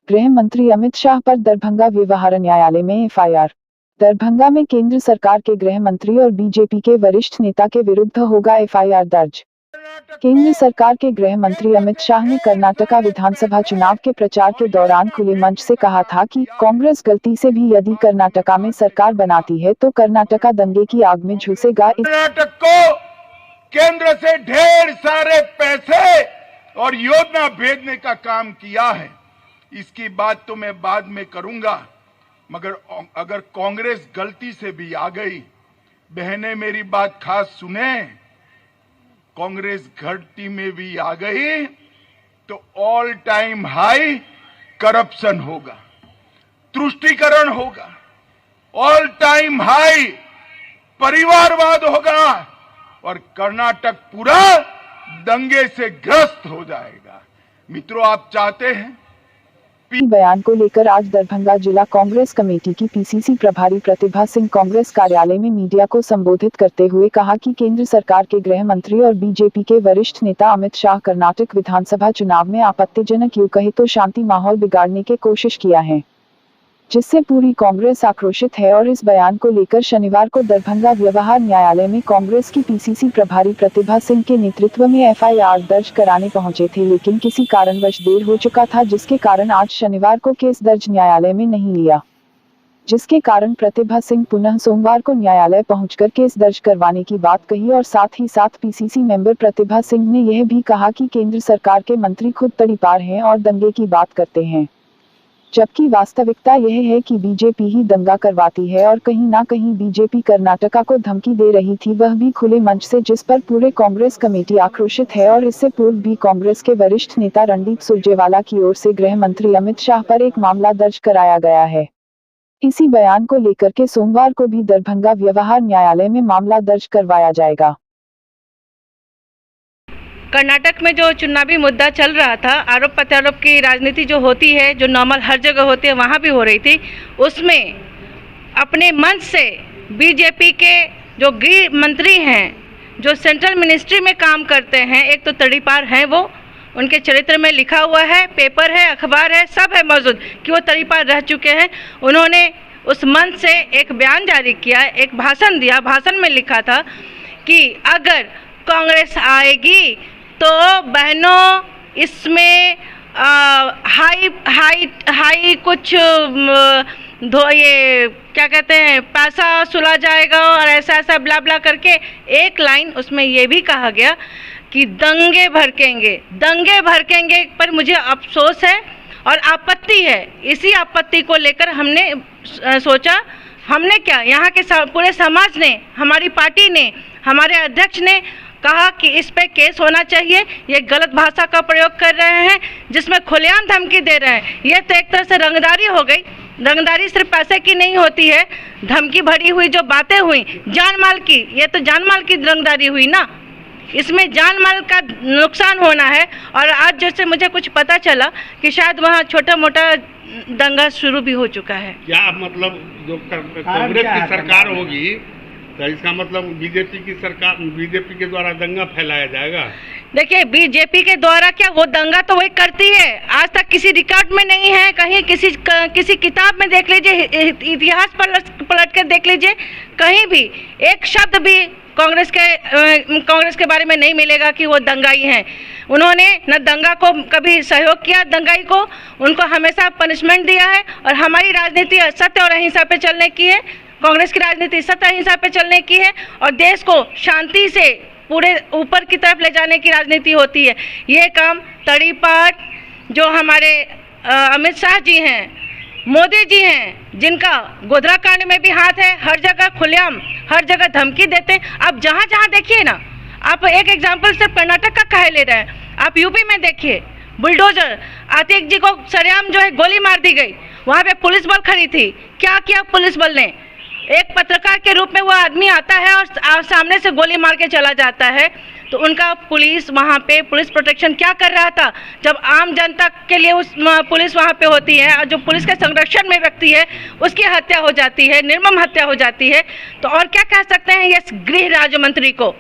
गृह मंत्री अमित शाह पर दरभंगा व्यवहार न्यायालय में एफआईआर। दरभंगा में केंद्र सरकार के गृह मंत्री और बीजेपी के वरिष्ठ नेता के विरुद्ध होगा एफआईआर दर्ज। केंद्र सरकार के गृह मंत्री अमित शाह ने कर्नाटका विधानसभा चुनाव के प्रचार के दौरान खुले मंच से कहा था कि कांग्रेस गलती से भी यदि कर्नाटका में सरकार बनाती है तो कर्नाटका दंगे की आग में झुसेगा। कर्नाटक को केंद्र से ढेर सारे पैसे और योजना भेजने का काम किया है, इसकी बात तो मैं बाद में करूंगा, मगर अगर कांग्रेस गलती से भी आ गई, बहनें मेरी बात खास सुने, कांग्रेस घाटी में भी आ गई तो ऑल टाइम हाई करप्शन होगा, तुष्टीकरण होगा, ऑल टाइम हाई परिवारवाद होगा और कर्नाटक पूरा दंगे से ग्रस्त हो जाएगा। मित्रों, आप चाहते हैं? बयान को लेकर आज दरभंगा जिला कांग्रेस कमेटी की पीसीसी प्रभारी प्रतिभा सिंह कांग्रेस कार्यालय में मीडिया को संबोधित करते हुए कहा कि केंद्र सरकार के गृह मंत्री और बीजेपी के वरिष्ठ नेता अमित शाह कर्नाटक विधानसभा चुनाव में आपत्तिजनक यूं कहे तो शांति माहौल बिगाड़ने की कोशिश किया है, जिससे पूरी कांग्रेस आक्रोशित है। और इस बयान को लेकर शनिवार को दरभंगा व्यवहार न्यायालय में कांग्रेस की पीसीसी प्रभारी प्रतिभा सिंह के नेतृत्व में एफआईआर दर्ज कराने पहुंचे थे, लेकिन किसी कारणवश देर हो चुका था, जिसके कारण आज शनिवार को केस दर्ज न्यायालय में नहीं लिया, जिसके कारण प्रतिभा सिंह पुनः सोमवार को न्यायालय पहुंचकर केस दर्ज करवाने की बात कही। और साथ ही साथ पीसीसी मेंबर प्रतिभा सिंह ने यह भी कहा कि केंद्र सरकार के मंत्री खुद तड़ीपार हैं और दंगे की बात करते हैं, जबकि वास्तविकता यह है कि बीजेपी ही दंगा करवाती है और कहीं ना कहीं बीजेपी कर्नाटका को धमकी दे रही थी, वह भी खुले मंच से, जिस पर पूरे कांग्रेस कमेटी आक्रोशित है। और इससे पूर्व भी कांग्रेस के वरिष्ठ नेता रणदीप सुरजेवाला की ओर से गृह मंत्री अमित शाह पर एक मामला दर्ज कराया गया है। इसी बयान को लेकर के सोमवार को भी दरभंगा व्यवहार न्यायालय में मामला दर्ज करवाया जाएगा। कर्नाटक में जो चुनावी मुद्दा चल रहा था, आरोप प्रत्यारोप की राजनीति जो होती है, जो नॉर्मल हर जगह होती है, वहाँ भी हो रही थी। उसमें अपने मंच से बीजेपी के जो गृह मंत्री हैं, जो सेंट्रल मिनिस्ट्री में काम करते हैं, एक तो तड़ीपार हैं, वो उनके चरित्र में लिखा हुआ है, पेपर है, अखबार है, सब है मौजूद कि वो तड़ीपार रह चुके हैं। उन्होंने उस मंच से एक बयान जारी किया, एक भाषण दिया। भाषण में लिखा था कि अगर कांग्रेस आएगी तो बहनों इसमें हाई कुछ ये क्या कहते हैं, पैसा सुला जाएगा और ऐसा ऐसा ब्ला ब्ला करके एक लाइन उसमें ये भी कहा गया कि दंगे भड़केंगे पर मुझे अफसोस है और आपत्ति है। इसी आपत्ति को लेकर हमने सोचा, हमने क्या, यहाँ के पूरे समाज ने, हमारी पार्टी ने, हमारे अध्यक्ष ने कहा कि इस पे केस होना चाहिए। ये गलत भाषा का प्रयोग कर रहे हैं, जिसमें खुलेआम धमकी दे रहे हैं। ये तो एक तरह से रंगदारी हो गई। रंगदारी सिर्फ पैसे की नहीं होती है, धमकी भरी हुई जो बातें हुई जान माल की, ये तो जान माल की रंगदारी हुई ना, इसमें जान माल का नुकसान होना है। और आज जैसे मुझे कुछ पता चला कि शायद वहाँ छोटा मोटा दंगा शुरू भी हो चुका है। क्या मतलब जो कांग्रेस की सरकार होगी तो इसका मतलब बीजेपी की सरकार, बीजेपी के द्वारा दंगा फैलाया जाएगा? देखिए, बीजेपी के द्वारा क्या, वो दंगा तो वही करती है, आज तक किसी रिकॉर्ड में नहीं है, कहीं किसी किताब में देख लीजिए, इतिहास पलट कर देख लीजिए, कहीं भी एक शब्द भी कांग्रेस के बारे में नहीं मिलेगा कि वो दंगाई हैं। उन्होंने न दंगा को कभी सहयोग किया, दंगाई को, उनको हमेशा पनिशमेंट दिया है। और हमारी राजनीति सत्य और अहिंसा पे चलने की है, कांग्रेस की राजनीति सत्य अहिंसा पे चलने की है और देश को शांति से पूरे ऊपर की तरफ ले जाने की राजनीति होती है। ये काम तड़ीपार जो हमारे अमित शाह जी हैं, मोदी जी हैं, जिनका गोधरा कांड में भी हाथ है, हर जगह खुलेआम, हर जगह धमकी देते हैं। अब जहाँ जहाँ देखिए ना, आप एक एग्जाम्पल सिर्फ कर्नाटक का कहे ले रहे हैं, आप यूपी में देखिए, बुलडोजर आतिक जी को सरेआम जो है गोली मार दी गई, वहाँ पे पुलिस बल खड़ी थी। क्या किया पुलिस बल ने? एक पत्रकार के रूप में वो आदमी आता है और सामने से गोली मार के चला जाता है। तो उनका पुलिस वहाँ पे पुलिस प्रोटेक्शन क्या कर रहा था, जब आम जनता के लिए उस पुलिस वहाँ पे होती है और जो पुलिस के संरक्षण में व्यक्ति है उसकी हत्या हो जाती है, निर्मम हत्या हो जाती है। तो और क्या कह सकते हैं ये गृह राज्य मंत्री को?